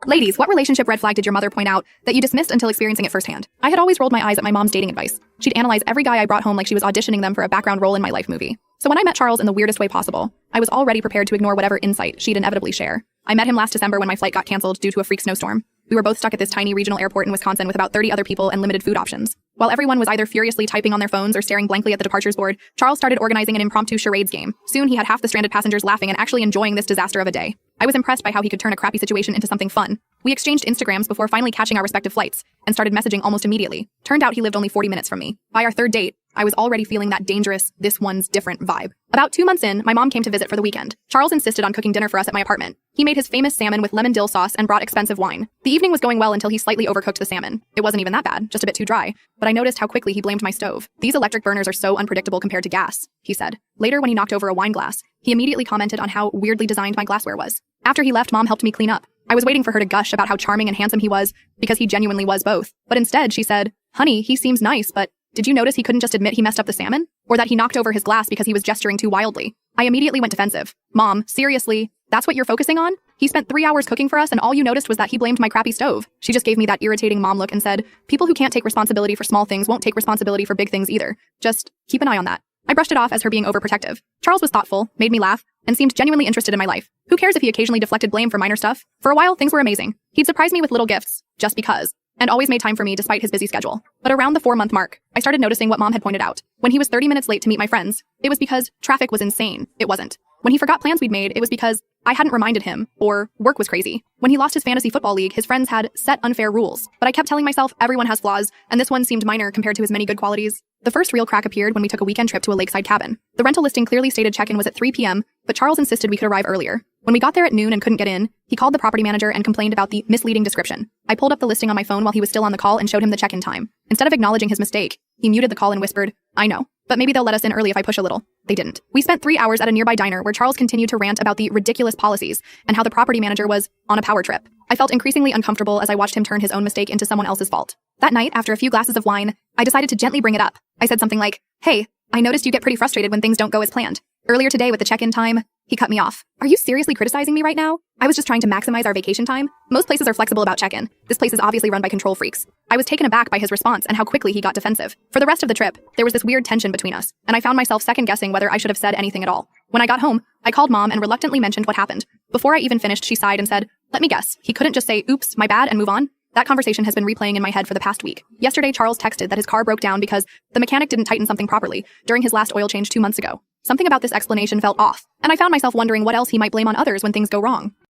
Ladies, what relationship red flag did your mother point out that you dismissed until experiencing it firsthand? I had always rolled my eyes at my mom's dating advice. She'd analyze every guy I brought home like she was auditioning them for a background role in my life movie. So when I met Charles in the weirdest way possible, I was already prepared to ignore whatever insight she'd inevitably share. I met him last December when my flight got canceled due to a freak snowstorm. We were both stuck at this tiny regional airport in Wisconsin with about 30 other people and limited food options. While everyone was either furiously typing on their phones or staring blankly at the departures board, Charles started organizing an impromptu charades game. Soon he had half the stranded passengers laughing and actually enjoying this disaster of a day. I was impressed by how he could turn a crappy situation into something fun. We exchanged Instagrams before finally catching our respective flights, and started messaging almost immediately. Turned out he lived only 40 minutes from me. By our third date, I was already feeling that dangerous, this one's different vibe. About 2 months in, my mom came to visit for the weekend. Charles insisted on cooking dinner for us at my apartment. He made his famous salmon with lemon dill sauce and brought expensive wine. The evening was going well until he slightly overcooked the salmon. It wasn't even that bad, just a bit too dry. But I noticed how quickly he blamed my stove. "These electric burners are so unpredictable compared to gas," he said. Later, when he knocked over a wine glass, he immediately commented on how weirdly designed my glassware was. After he left, Mom helped me clean up. I was waiting for her to gush about how charming and handsome he was, because he genuinely was both. But instead, she said, "Honey, he seems nice, but did you notice he couldn't just admit he messed up the salmon? Or that he knocked over his glass because he was gesturing too wildly?" I immediately went defensive. "Mom, seriously? That's what you're focusing on? He spent 3 hours cooking for us and all you noticed was that he blamed my crappy stove." She just gave me that irritating mom look and said, "People who can't take responsibility for small things won't take responsibility for big things either. Just keep an eye on that." I brushed it off as her being overprotective. Charles was thoughtful, made me laugh, and seemed genuinely interested in my life. Who cares if he occasionally deflected blame for minor stuff? For a while, things were amazing. He'd surprise me with little gifts, just because, and always made time for me despite his busy schedule. But around the 4-month mark, I started noticing what Mom had pointed out. When he was 30 minutes late to meet my friends, it was because traffic was insane. It wasn't. When he forgot plans we'd made, it was because I hadn't reminded him, or work was crazy. When he lost his fantasy football league, his friends had set unfair rules. But I kept telling myself everyone has flaws, and this one seemed minor compared to his many good qualities. The first real crack appeared when we took a weekend trip to a lakeside cabin. The rental listing clearly stated check-in was at 3 p.m., but Charles insisted we could arrive earlier. When we got there at noon and couldn't get in, he called the property manager and complained about the misleading description. I pulled up the listing on my phone while he was still on the call and showed him the check-in time. Instead of acknowledging his mistake, he muted the call and whispered, "I know, but maybe they'll let us in early if I push a little." They didn't. We spent 3 hours at a nearby diner where Charles continued to rant about the ridiculous policies and how the property manager was on a power trip. I felt increasingly uncomfortable as I watched him turn his own mistake into someone else's fault. That night, after a few glasses of wine, I decided to gently bring it up. I said something like, "Hey, I noticed you get pretty frustrated when things don't go as planned. Earlier today with the check-in time," he cut me off. "Are you seriously criticizing me right now? I was just trying to maximize our vacation time. Most places are flexible about check-in. This place is obviously run by control freaks." I was taken aback by his response and how quickly he got defensive. For the rest of the trip, there was this weird tension between us, and I found myself second-guessing whether I should have said anything at all. When I got home, I called Mom and reluctantly mentioned what happened. Before I even finished, she sighed and said, "Let me guess, he couldn't just say, 'Oops, my bad,' and move on?" That conversation has been replaying in my head for the past week. Yesterday, Charles texted that his car broke down because the mechanic didn't tighten something properly during his last oil change 2 months ago. Something about this explanation felt off, and I found myself wondering what else he might blame on others when things go wrong.